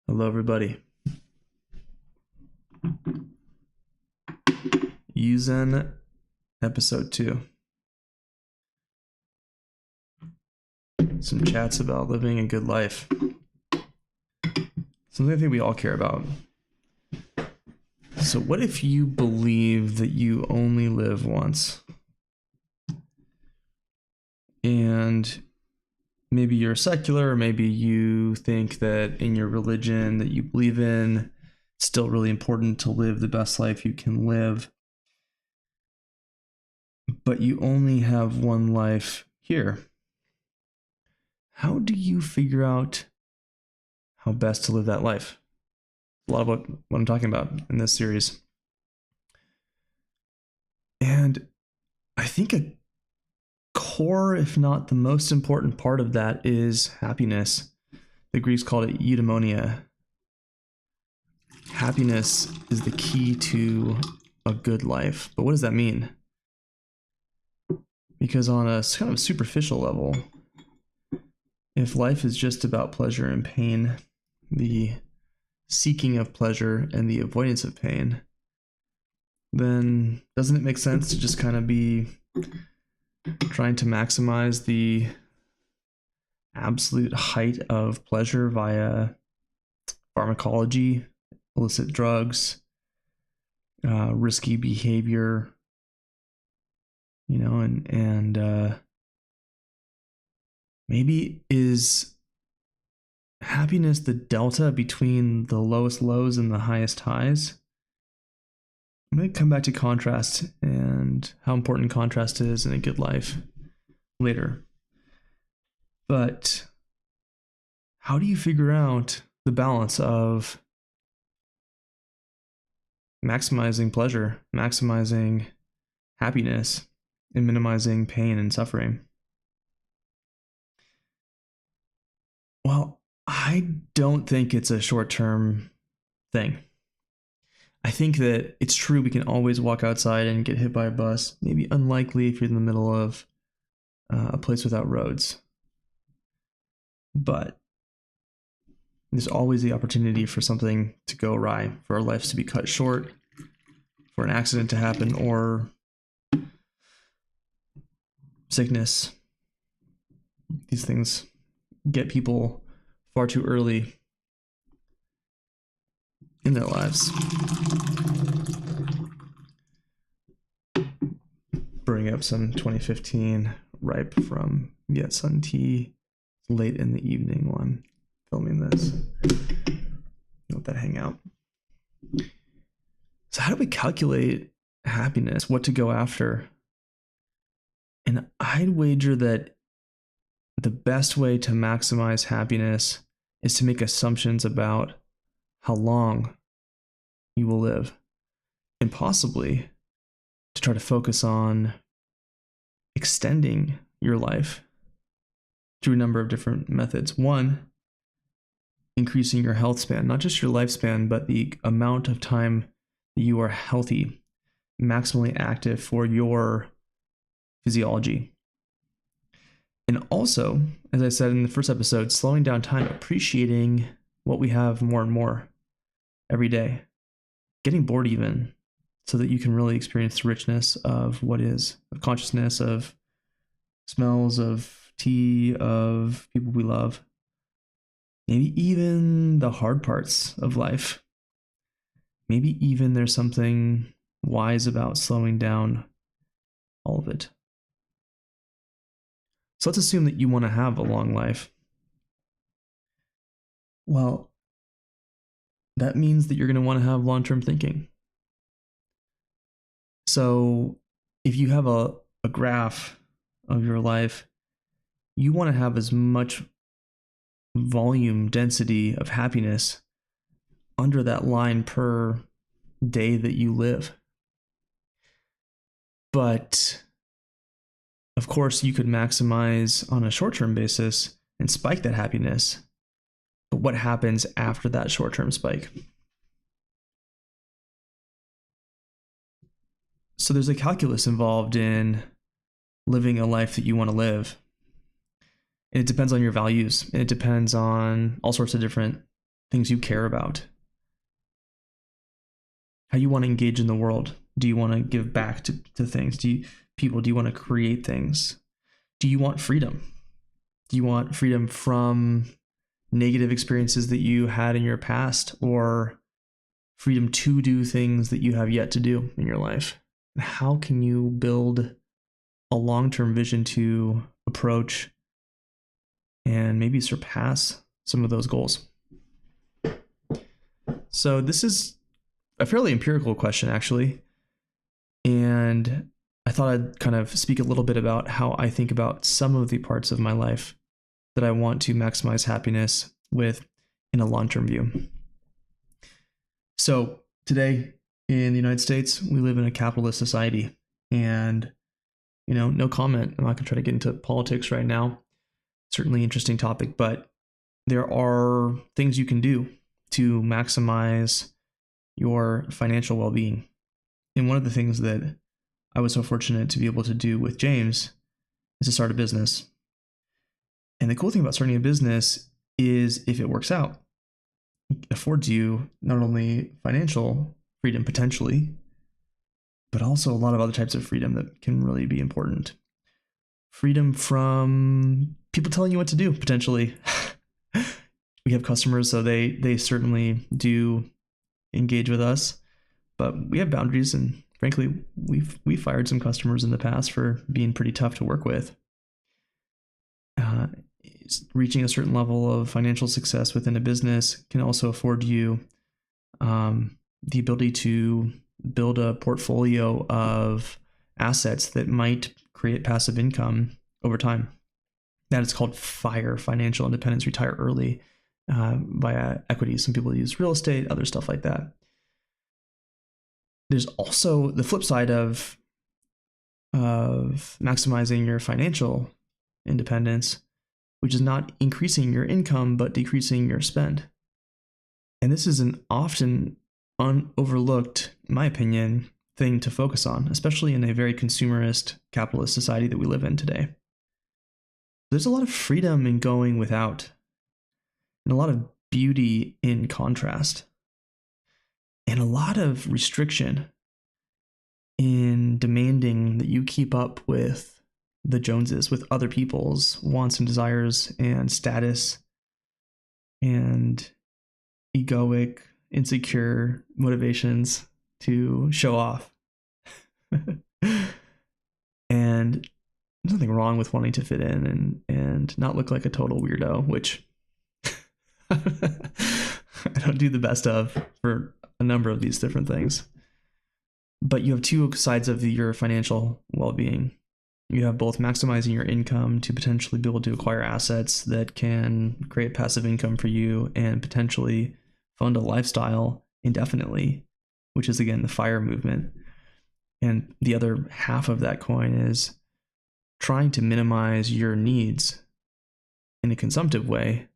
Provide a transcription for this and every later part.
Hello, everybody. Yuzen, episode 2. Some chats about living a good life. Something I think we all care about. So, what if you believe that you only live once? And maybe you're secular, or maybe you think that in your religion that you believe in, it's still really important to live the best life you can live. But you only have one life here. How do you figure out how best to live that life? A lot of what I'm talking about in this series. And I think a core, if not the most important part of that, is happiness. The Greeks called it eudaimonia. Happiness is the key to a good life. But what does that mean? Because on a kind of superficial level, if life is just about pleasure and pain, the seeking of pleasure and the avoidance of pain, then doesn't it make sense to just kind of be trying to maximize the absolute height of pleasure via pharmacology, illicit drugs, risky behavior, and maybe is happiness the delta between the lowest lows and the highest highs? I'm going to come back to contrast and how important contrast is in a good life later. But how do you figure out the balance of maximizing pleasure, maximizing happiness, and minimizing pain and suffering? Well, I don't think it's a short-term thing. I think that it's true we can always walk outside and get hit by a bus. Maybe unlikely if you're in the middle of a place without roads. But there's always the opportunity for something to go awry, for our lives to be cut short, for an accident to happen, or sickness. These things get people far too early in their lives. Bring up some 2015 ripe from Viet Sun tea late in the evening while I'm filming this. Let that hang out. So how do we calculate happiness? What to go after? And I'd wager that the best way to maximize happiness is to make assumptions about how long you will live, and possibly to try to focus on extending your life through a number of different methods. One, increasing your health span, not just your lifespan, but the amount of time that you are healthy, maximally active for your physiology. And also, as I said in the first episode, slowing down time, appreciating what we have more and more every day, getting bored even, so that you can really experience the richness of what is, of consciousness, of smells, of tea, of people we love, maybe even the hard parts of life. Maybe even there's something wise about slowing down all of it. So let's assume that you want to have a long life. Well, that means that you're going to want to have long-term thinking. So if you have a graph of your life, you want to have as much volume density of happiness under that line per day that you live. But of course, you could maximize on a short-term basis and spike that happiness. But what happens after that short-term spike? So there's a calculus involved in living a life that you want to live. And it depends on your values. And it depends on all sorts of different things you care about, how you want to engage in the world. Do you want to give back to things? Do you want to create things? Do you want freedom? Do you want freedom from negative experiences that you had in your past, or freedom to do things that you have yet to do in your life? How can you build a long-term vision to approach and maybe surpass some of those goals? So this is a fairly empirical question, actually. And I thought I'd kind of speak a little bit about how I think about some of the parts of my life that I want to maximize happiness with in a long-term view. So today in the United States, we live in a capitalist society, and no comment. I'm not going to try to get into politics right now. Certainly interesting topic, but there are things you can do to maximize your financial well-being. And one of the things that I was so fortunate to be able to do with James is to start a business. And the cool thing about starting a business is, if it works out, it affords you not only financial freedom potentially, but also a lot of other types of freedom that can really be important. Freedom from people telling you what to do, potentially. We have customers, so they certainly do engage with us, but we have boundaries, and frankly, we've fired some customers in the past for being pretty tough to work with. Reaching a certain level of financial success within a business can also afford you the ability to build a portfolio of assets that might create passive income over time. That is called FIRE, financial independence, retire early, via equities. Some people use real estate, other stuff like that. There's also the flip side of maximizing your financial independence, which is not increasing your income, but decreasing your spend. And this is an often overlooked, in my opinion, thing to focus on, especially in a very consumerist, capitalist society that we live in today. There's a lot of freedom in going without, and a lot of beauty in contrast, and a lot of restriction in demanding that you keep up with the Joneses, with other people's wants and desires and status and egoic, insecure motivations to show off. And there's nothing wrong with wanting to fit in and not look like a total weirdo, which I don't do the best of for a number of these different things. But you have two sides of your financial well-being. You have both maximizing your income to potentially be able to acquire assets that can create passive income for you and potentially fund a lifestyle indefinitely, which is, again, the FIRE movement. And the other half of that coin is trying to minimize your needs in a consumptive way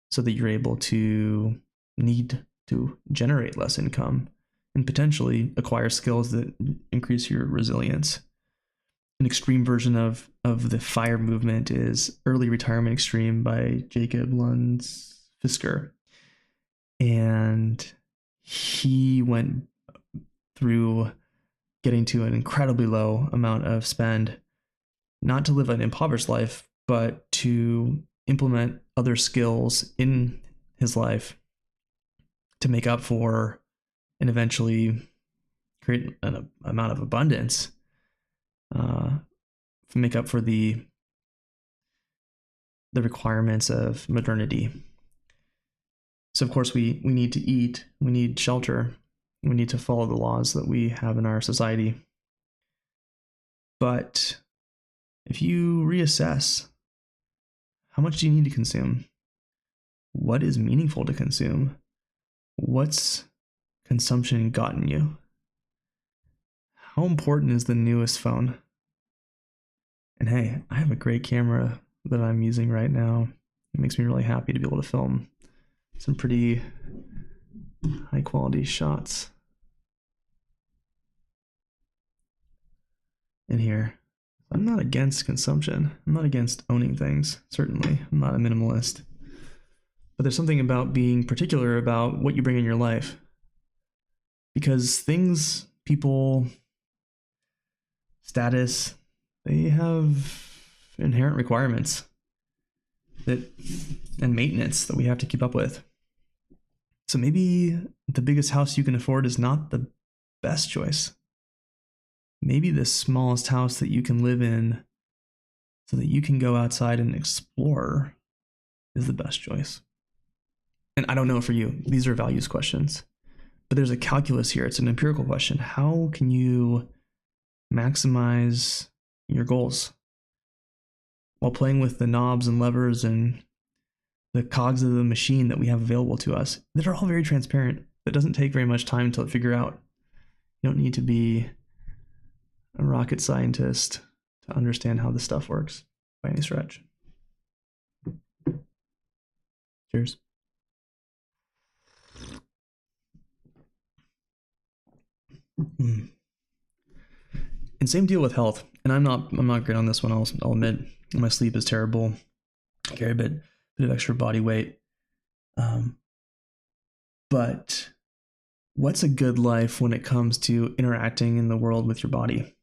so that you're able to need to generate less income and potentially acquire skills that increase your resilience. An extreme version of the FIRE movement is Early Retirement Extreme by Jacob Luns-Fisker. And he went through getting to an incredibly low amount of spend, not to live an impoverished life, but to implement other skills in his life to make up for and eventually create an amount of abundance, to make up for the requirements of modernity. So of course we need to eat, we need shelter, we need to follow the laws that we have in our society. But if you reassess, how much do you need to consume? What is meaningful to consume? What's consumption gotten you? How important is the newest phone? And hey, I have a great camera that I'm using right now. It makes me really happy to be able to film some pretty high quality shots in here. I'm not against consumption. I'm not against owning things. Certainly, I'm not a minimalist. but there's something about being particular about what you bring in your life. Because things, people, status, they have inherent requirements that and maintenance that we have to keep up with. So maybe the biggest house you can afford is not the best choice. Maybe the smallest house that you can live in so that you can go outside and explore is the best choice. And I don't know for you, these are values questions, but there's a calculus here. It's an empirical question. How can you maximize your goals while playing with the knobs and levers and the cogs of the machine that we have available to us that are all very transparent? That doesn't take very much time to figure out. You don't need to be a rocket scientist to understand how this stuff works by any stretch. Cheers. And same deal with health. And I'm not great on this one. I'll admit my sleep is terrible. I carry a bit of extra body weight. But what's a good life when it comes to interacting in the world with your body?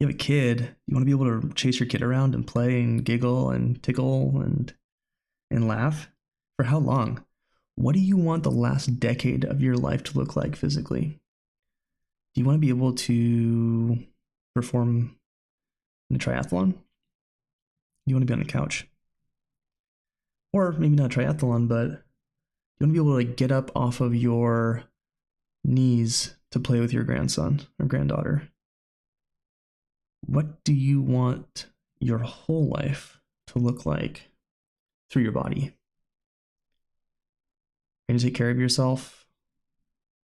You have a kid, you want to be able to chase your kid around and play and giggle and tickle and laugh. For how long? What do you want the last decade of your life to look like physically? Do you want to be able to perform in a triathlon? You want to be on the couch? Or maybe not a triathlon, but you want to be able to get up off of your knees to play with your grandson or granddaughter. What do you want your whole life to look like through your body? Are you going to take care of yourself?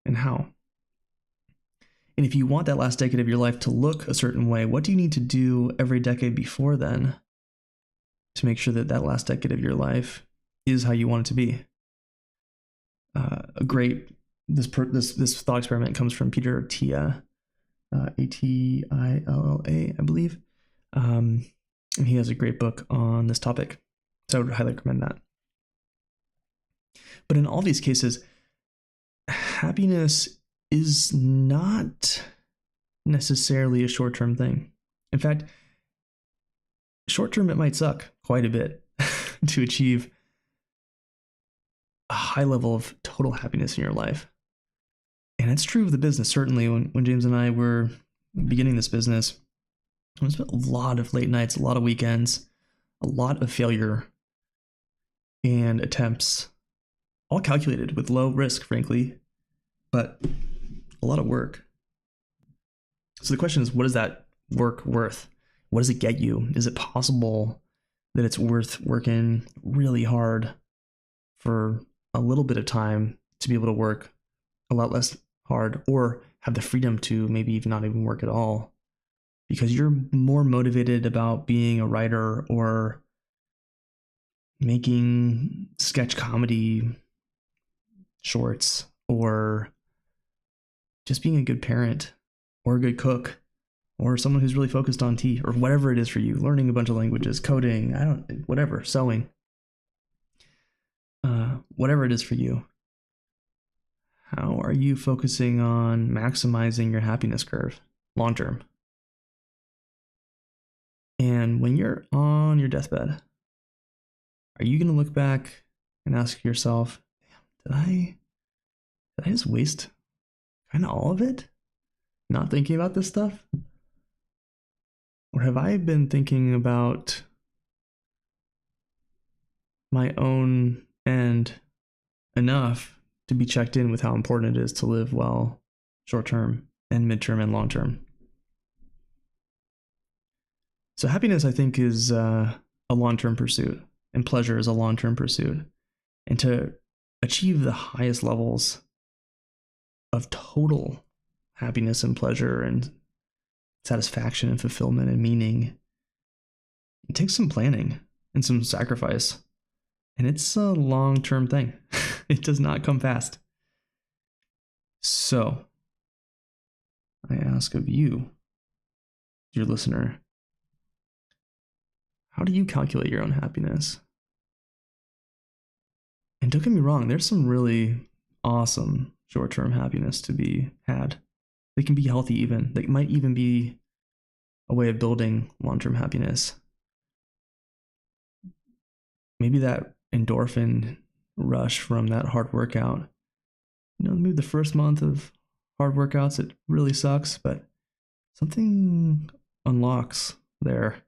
And how? And if you want that last decade of your life to look a certain way, what do you need to do every decade before then to make sure that that last decade of your life is how you want it to be? This thought experiment comes from Peter Attia, Atilla, I believe, and he has a great book on this topic, so I would highly recommend that. But in all these cases, happiness is not necessarily a short-term thing. In fact, short-term it might suck quite a bit to achieve a high level of total happiness in your life. And it's true of the business. Certainly when James and I were beginning this business, we spent a lot of late nights, a lot of weekends, a lot of failure and attempts, all calculated with low risk, frankly, but a lot of work. So the question is, what is that work worth? What does it get you? Is it possible that it's worth working really hard for a little bit of time to be able to work a lot less hard, or have the freedom to maybe even not even work at all because you're more motivated about being a writer or making sketch comedy shorts or just being a good parent or a good cook or someone who's really focused on tea or whatever it is for you, learning a bunch of languages, coding, whatever, sewing, whatever it is for you. How are you focusing on maximizing your happiness curve long term? And when you're on your deathbed, are you going to look back and ask yourself, did I just waste kind of all of it not thinking about this stuff? Or have I been thinking about my own end enough to be checked in with how important it is to live well short term and midterm and long term? So happiness, I think, is a long-term pursuit, and pleasure is a long-term pursuit. And to achieve the highest levels of total happiness and pleasure and satisfaction and fulfillment and meaning, it takes some planning and some sacrifice. And it's a long-term thing. It does not come fast. So I ask of you, dear listener, how do you calculate your own happiness? And don't get me wrong, there's some really awesome short-term happiness to be had. They can be healthy even. They might even be a way of building long-term happiness. Maybe that endorphin rush from that hard workout. Maybe the first month of hard workouts, it really sucks, but something unlocks there.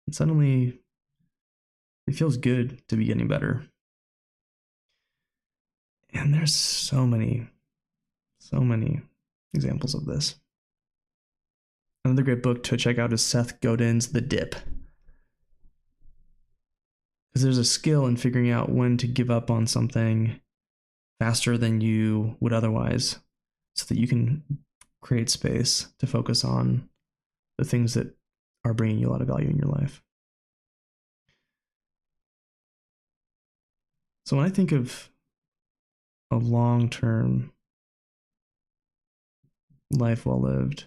And suddenly it feels good to be getting better. And there's so many examples of this. Another great book to check out is Seth Godin's The Dip. Because there's a skill in figuring out when to give up on something faster than you would otherwise, so that you can create space to focus on the things that are bringing you a lot of value in your life. So when I think of a long-term life well lived,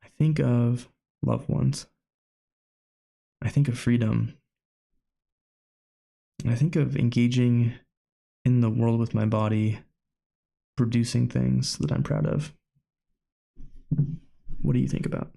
I think of loved ones. I think of freedom. I think of engaging in the world with my body, producing things that I'm proud of. What do you think about?